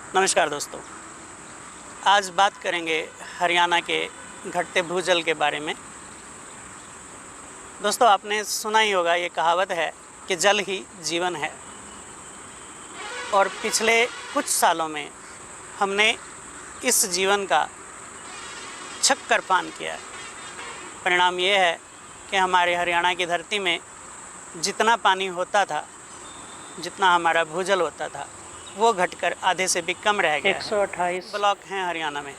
नमस्कार दोस्तों, आज बात करेंगे हरियाणा के घटते भूजल के बारे में। दोस्तों, आपने सुना ही होगा, ये कहावत है कि जल ही जीवन है। और पिछले कुछ सालों में हमने इस जीवन का छक्कर पान किया है। परिणाम ये है कि हमारे हरियाणा की धरती में जितना पानी होता था, जितना हमारा भूजल होता था, वो घटकर आधे से भी कम रह गया। 128 ब्लॉक हैं हरियाणा में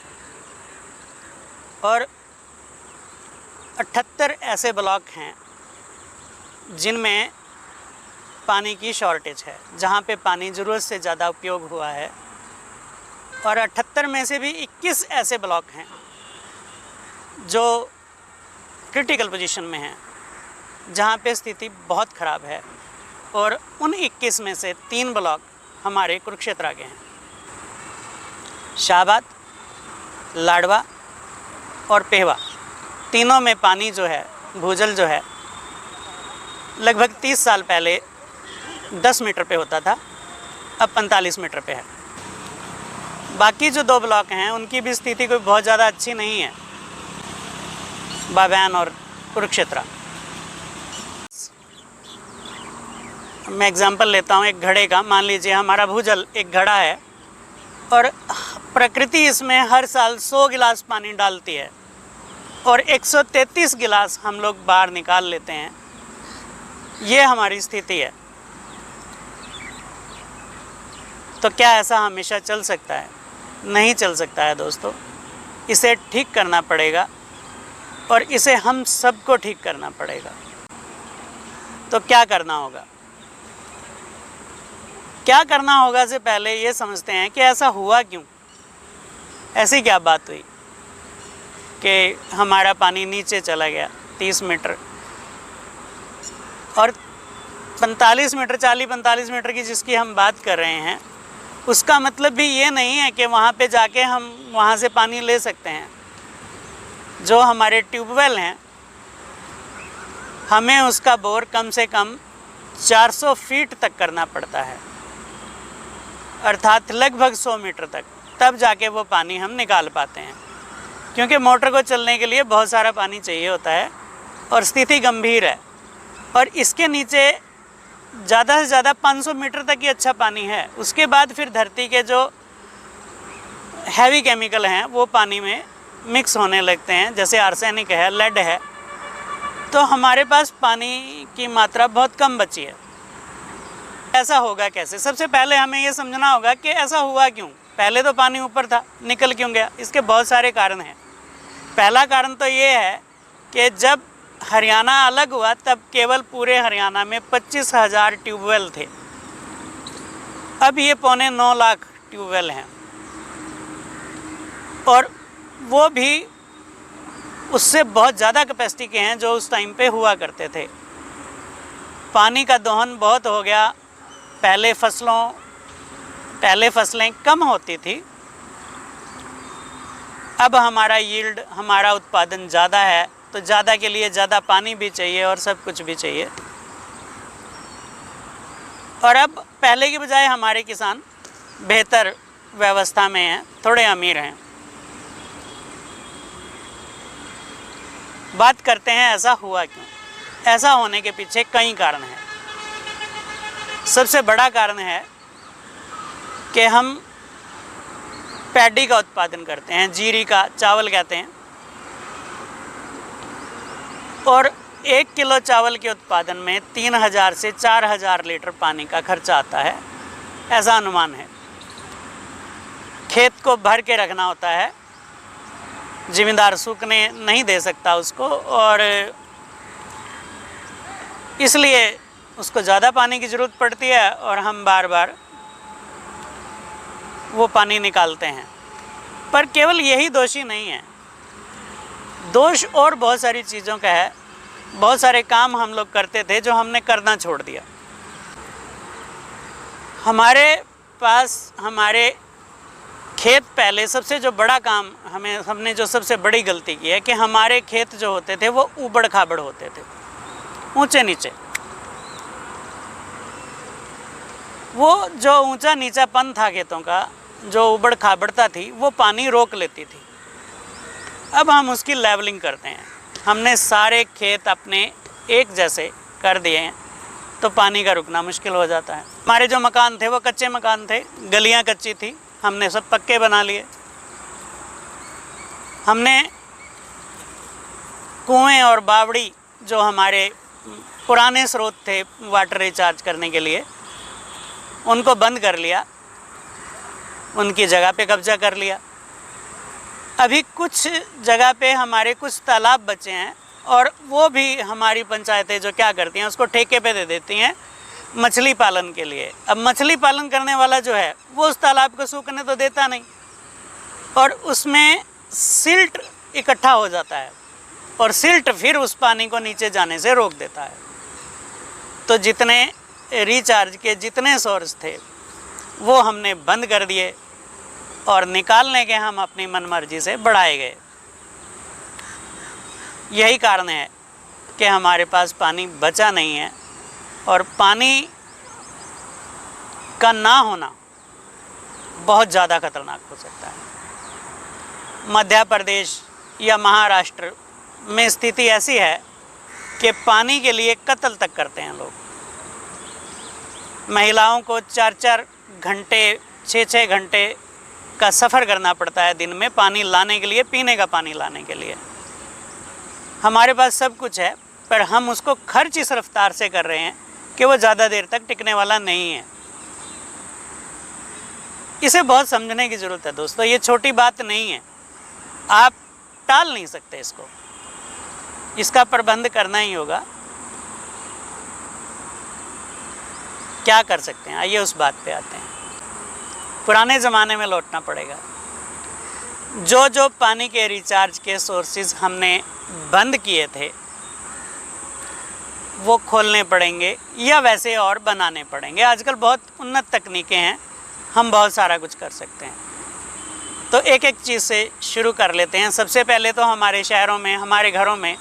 और 78 ऐसे ब्लॉक हैं जिनमें पानी की शॉर्टेज है, जहाँ पे पानी ज़रूरत से ज़्यादा उपयोग हुआ है। और 78 में से भी 21 ऐसे ब्लॉक हैं जो क्रिटिकल पोजीशन में हैं, जहाँ पे स्थिति बहुत ख़राब है। और उन 21 में से 3 ब्लॉक हमारे कुरुक्षेत्र के हैं, शाहबाद, लाडवा और पेहवा। तीनों में पानी जो है, भूजल जो है, लगभग 30 साल पहले 10 मीटर पे होता था, अब 45 मीटर पे है। बाकी जो 2 ब्लॉक हैं उनकी भी स्थिति कोई बहुत ज़्यादा अच्छी नहीं है, बाबैन और कुरुक्षेत्र। मैं एग्जांपल लेता हूँ एक घड़े का। मान लीजिए हमारा भूजल एक घड़ा है और प्रकृति इसमें हर साल 100 गिलास पानी डालती है और 133 गिलास हम लोग बाहर निकाल लेते हैं। ये हमारी स्थिति है। तो क्या ऐसा हमेशा चल सकता है? नहीं चल सकता है दोस्तों। इसे ठीक करना पड़ेगा और इसे हम सबको ठीक करना पड़ेगा। तो क्या करना होगा? क्या करना होगा से पहले ये समझते हैं कि ऐसा हुआ क्यों, ऐसी क्या बात हुई कि हमारा पानी नीचे चला गया 30 मीटर और 45 मीटर, 40-45 मीटर की जिसकी हम बात कर रहे हैं, उसका मतलब भी ये नहीं है कि वहाँ पे जाके हम वहाँ से पानी ले सकते हैं। जो हमारे ट्यूबवेल हैं, हमें उसका बोर कम से कम 400 फीट तक करना पड़ता है, अर्थात लगभग 100 मीटर तक, तब जाके वो पानी हम निकाल पाते हैं। क्योंकि मोटर को चलने के लिए बहुत सारा पानी चाहिए होता है और स्थिति गंभीर है। और इसके नीचे ज़्यादा से ज़्यादा 500 मीटर तक ही अच्छा पानी है। उसके बाद फिर धरती के जो हैवी केमिकल हैं वो पानी में मिक्स होने लगते हैं, जैसे आर्सेनिक है, लेड है। तो हमारे पास पानी की मात्रा बहुत कम बची है। ऐसा होगा कैसे? सबसे पहले हमें ये समझना होगा कि ऐसा हुआ क्यों। पहले तो पानी ऊपर था, निकल क्यों गया? इसके बहुत सारे कारण हैं। पहला कारण तो ये है कि जब हरियाणा अलग हुआ तब केवल पूरे हरियाणा में 25,000 ट्यूबवेल थे। अब ये 9.25 लाख ट्यूबवेल हैं और वो भी उससे बहुत ज़्यादा कैपेसिटी के हैं जो उस टाइम पे हुआ करते थे। पानी का दोहन बहुत हो गया। पहले फसलें कम होती थी, अब हमारा यील्ड, हमारा उत्पादन ज़्यादा है, तो ज़्यादा के लिए ज़्यादा पानी भी चाहिए और सब कुछ भी चाहिए। और अब पहले की बजाय हमारे किसान बेहतर व्यवस्था में हैं, थोड़े अमीर हैं। बात करते हैं ऐसा हुआ क्यों। ऐसा होने के पीछे कई कारण हैं। सबसे बड़ा कारण है कि हम पैडी का उत्पादन करते हैं, जीरी का, चावल कहते हैं। और 1 किलो चावल के उत्पादन में 3000 से 4000 लीटर पानी का खर्चा आता है, ऐसा अनुमान है। खेत को भर के रखना होता है, ज़िमींदार सूखने नहीं दे सकता उसको, और इसलिए उसको ज़्यादा पानी की ज़रूरत पड़ती है और हम बार बार वो पानी निकालते हैं। पर केवल यही दोषी नहीं है, दोष और बहुत सारी चीज़ों का है। बहुत सारे काम हम लोग करते थे जो हमने करना छोड़ दिया। हमारे पास हमारे खेत, पहले सबसे जो बड़ा काम हमने जो सबसे बड़ी गलती की है कि हमारे खेत जो होते थे वो ऊबड़ खाबड़ होते थे, ऊंचे नीचे। वो जो ऊंचा नीचापन था खेतों का, जो उबड़ खाबड़ता थी वो पानी रोक लेती थी। अब हम उसकी लेवलिंग करते हैं। हमने सारे खेत अपने एक जैसे कर दिए हैं तो पानी का रुकना मुश्किल हो जाता है। हमारे जो मकान थे वो कच्चे मकान थे, गलियां कच्ची थी, हमने सब पक्के बना लिए। हमने कुएं और बावड़ी जो हमारे पुराने स्रोत थे वाटर रिचार्ज करने के लिए, उनको बंद कर लिया, उनकी जगह पे कब्जा कर लिया। अभी कुछ जगह पे हमारे कुछ तालाब बचे हैं और वो भी हमारी पंचायतें जो क्या करती हैं उसको ठेके पे दे देती हैं मछली पालन के लिए। अब मछली पालन करने वाला जो है वो उस तालाब को सूखने तो देता नहीं और उसमें सिल्ट इकट्ठा हो जाता है और सिल्ट फिर उस पानी को नीचे जाने से रोक देता है। तो जितने रिचार्ज के जितने सोर्स थे वो हमने बंद कर दिए और निकालने के हम अपनी मनमर्जी से बढ़ाए गए। यही कारण है कि हमारे पास पानी बचा नहीं है और पानी का ना होना बहुत ज़्यादा खतरनाक हो सकता है। मध्य प्रदेश या महाराष्ट्र में स्थिति ऐसी है कि पानी के लिए कत्ल तक करते हैं लोग। महिलाओं को 4-4 घंटे 6-6 घंटे का सफ़र करना पड़ता है दिन में पानी लाने के लिए, पीने का पानी लाने के लिए। हमारे पास सब कुछ है पर हम उसको खर्च इस रफ्तार से कर रहे हैं कि वो ज़्यादा देर तक टिकने वाला नहीं है। इसे बहुत समझने की ज़रूरत है दोस्तों। ये छोटी बात नहीं है, आप टाल नहीं सकते इसको, इसका प्रबंध करना ही होगा। क्या कर सकते हैं, आइए उस बात पे आते हैं। पुराने ज़माने में लौटना पड़ेगा। जो जो पानी के रिचार्ज के सोर्सेज हमने बंद किए थे वो खोलने पड़ेंगे या वैसे और बनाने पड़ेंगे। आजकल बहुत उन्नत तकनीकें हैं, हम बहुत सारा कुछ कर सकते हैं। तो एक एक चीज़ से शुरू कर लेते हैं। सबसे पहले तो हमारे शहरों में, हमारे घरों में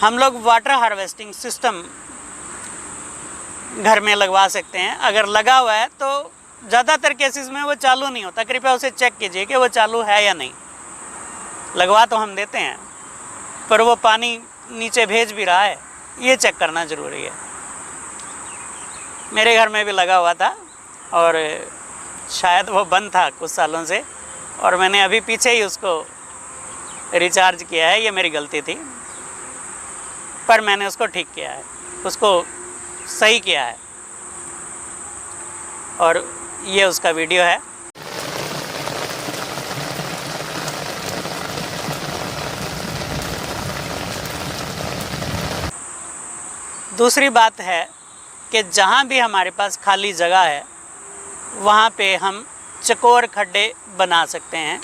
हम लोग वाटर हार्वेस्टिंग सिस्टम घर में लगवा सकते हैं। अगर लगा हुआ है तो ज़्यादातर केसेस में वो चालू नहीं होता, कृपया उसे चेक कीजिए कि वो चालू है या नहीं। लगवा तो हम देते हैं पर वो पानी नीचे भेज भी रहा है, ये चेक करना ज़रूरी है। मेरे घर में भी लगा हुआ था और शायद वो बंद था कुछ सालों से और मैंने अभी पीछे ही उसको रिचार्ज किया है। ये मेरी गलती थी पर मैंने उसको ठीक किया है, उसको सही किया है और ये उसका वीडियो है। दूसरी बात है कि जहाँ भी हमारे पास खाली जगह है वहाँ पे हम चकोर खड्डे बना सकते हैं,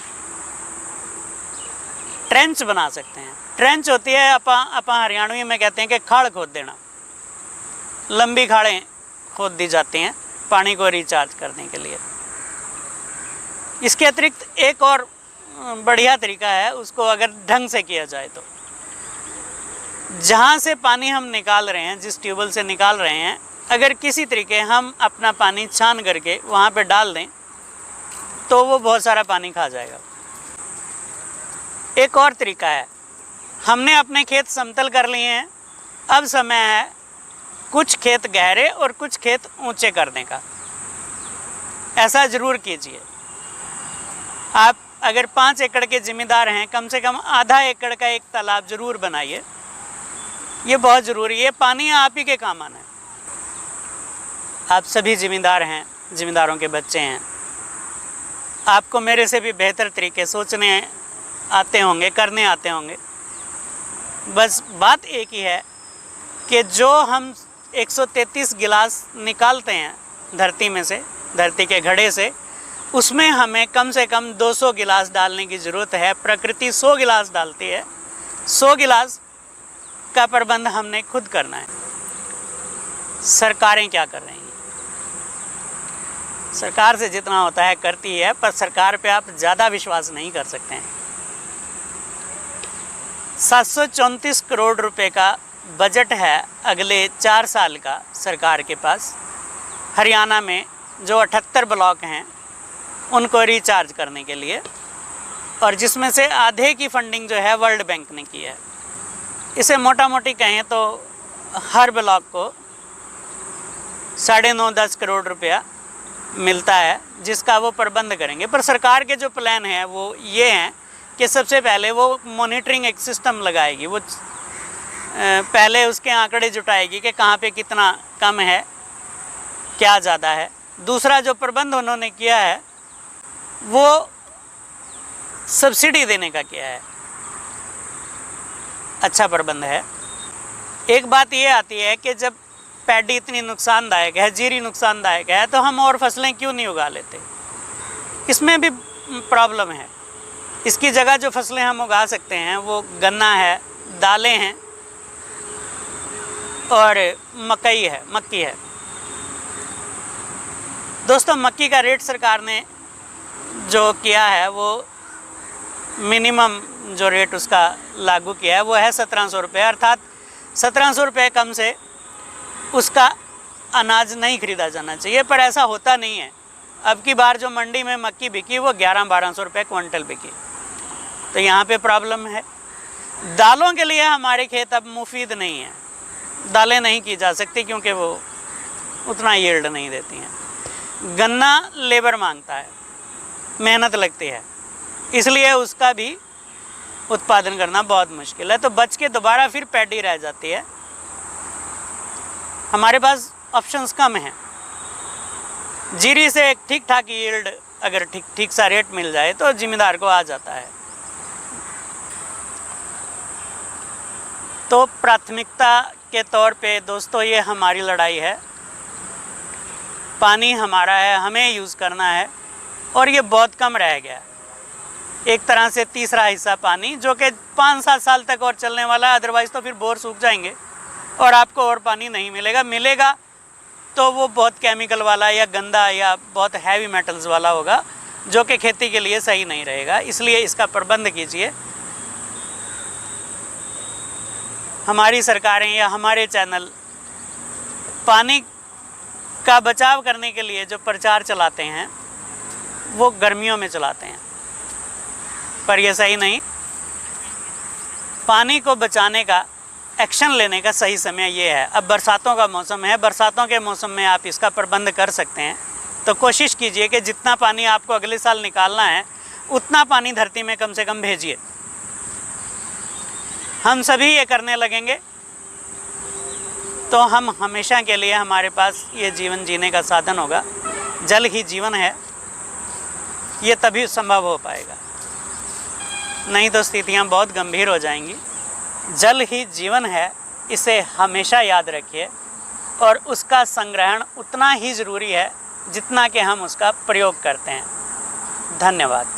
ट्रेंच बना सकते हैं। ट्रेंच होती है अपा हरियाणवी में कहते हैं कि खाड़ खोद देना। लंबी खाड़ें खोद दी जाती हैं पानी को रिचार्ज करने के लिए। इसके अतिरिक्त एक और बढ़िया तरीका है, उसको अगर ढंग से किया जाए तो जहाँ से पानी हम निकाल रहे हैं, जिस ट्यूबवेल से निकाल रहे हैं, अगर किसी तरीके हम अपना पानी छान करके वहाँ पे डाल दें तो वो बहुत सारा पानी खा जाएगा। एक और तरीका है, हमने अपने खेत समतल कर लिए हैं, अब समय है कुछ खेत गहरे और कुछ खेत ऊंचे करने का। ऐसा ज़रूर कीजिए। आप अगर 5 एकड़ के ज़िम्मेदार हैं, कम से कम आधा एकड़ का एक तालाब ज़रूर बनाइए। ये बहुत ज़रूरी है, पानी आप ही के काम आना है। आप सभी ज़िम्मेदार हैं, ज़िम्मेदारों के बच्चे हैं। आपको मेरे से भी बेहतर तरीके सोचने आते होंगे, करने आते होंगे। बस बात एक ही है कि जो हम 133 गिलास निकालते हैं धरती में से, धरती के घड़े से, उसमें हमें कम से कम 200 गिलास डालने की ज़रूरत है। प्रकृति 100 गिलास डालती है। 100 गिलास का प्रबंध हमने खुद करना है। सरकारें क्या कर रही हैं? सरकार से जितना होता है करती है, पर सरकार पे आप ज़्यादा विश्वास नहीं कर सकते हैं। 734 करोड़ रुपए का बजट है अगले 4 साल का सरकार के पास। हरियाणा में जो 78 ब्लॉक हैं उनको रिचार्ज करने के लिए, और जिसमें से आधे की फंडिंग जो है वर्ल्ड बैंक ने की है। इसे मोटा मोटी कहें तो हर ब्लॉक को 9.5-10 करोड़ रुपया मिलता है, जिसका वो प्रबंध करेंगे। पर सरकार के जो प्लान है वो ये हैं कि सबसे पहले वो मॉनिटरिंग एक सिस्टम लगाएगी। वो पहले उसके आंकड़े जुटाएगी कि कहाँ पे कितना कम है, क्या ज़्यादा है। दूसरा जो प्रबंध उन्होंने किया है वो सब्सिडी देने का किया है, अच्छा प्रबंध है। एक बात ये आती है कि जब पैडी इतनी नुकसानदायक है, जीरी नुकसानदायक है, तो हम और फसलें क्यों नहीं उगा लेते? इसमें भी प्रॉब्लम है। इसकी जगह जो फसलें हम उगा सकते हैं वो गन्ना है, दालें हैं और मक्की है। दोस्तों, मक्की का रेट सरकार ने जो किया है वो मिनिमम जो रेट उसका लागू किया है वो है 1700 रुपये, अर्थात 1700 रुपये कम से उसका अनाज नहीं खरीदा जाना चाहिए। पर ऐसा होता नहीं है। अब की बार जो मंडी में मक्की बिकी वो 1100-1200 रुपये क्विंटल बिकी, तो यहाँ पे प्रॉब्लम है। दालों के लिए हमारे खेत अब मुफीद नहीं है, दालें नहीं की जा सकती क्योंकि वो उतना यील्ड नहीं देती हैं। गन्ना लेबर मांगता है, मेहनत लगती है, इसलिए उसका भी उत्पादन करना बहुत मुश्किल है। तो बच के दोबारा फिर पैडी रह जाती है। हमारे पास ऑप्शंस कम हैं। जीरी से एक ठीक ठाक यील्ड अगर ठीक सा रेट मिल जाए तो जिम्मेदार को आ जाता है। तो प्राथमिकता के तौर पे दोस्तों ये हमारी लड़ाई है। पानी हमारा है, हमें यूज़ करना है, और ये बहुत कम रह गया। एक तरह से तीसरा हिस्सा पानी जो कि 5-7 साल तक और चलने वाला है, अदरवाइज़ तो फिर बोर सूख जाएंगे और आपको और पानी नहीं मिलेगा तो वो बहुत केमिकल वाला या गंदा या बहुत हैवी मेटल्स वाला होगा, जो कि खेती के लिए सही नहीं रहेगा। इसलिए इसका प्रबंध कीजिए। हमारी सरकारें या हमारे चैनल पानी का बचाव करने के लिए जो प्रचार चलाते हैं वो गर्मियों में चलाते हैं, पर यह सही नहीं। पानी को बचाने का एक्शन लेने का सही समय ये है। अब बरसातों का मौसम है, बरसातों के मौसम में आप इसका प्रबंध कर सकते हैं। तो कोशिश कीजिए कि जितना पानी आपको अगले साल निकालना है उतना पानी धरती में कम से कम भेजिए। हम सभी ये करने लगेंगे तो हम हमेशा के लिए हमारे पास ये जीवन जीने का साधन होगा। जल ही जीवन है, ये तभी संभव हो पाएगा, नहीं तो स्थितियाँ बहुत गंभीर हो जाएंगी। जल ही जीवन है, इसे हमेशा याद रखिए, और उसका संग्रहण उतना ही ज़रूरी है जितना कि हम उसका प्रयोग करते हैं। धन्यवाद।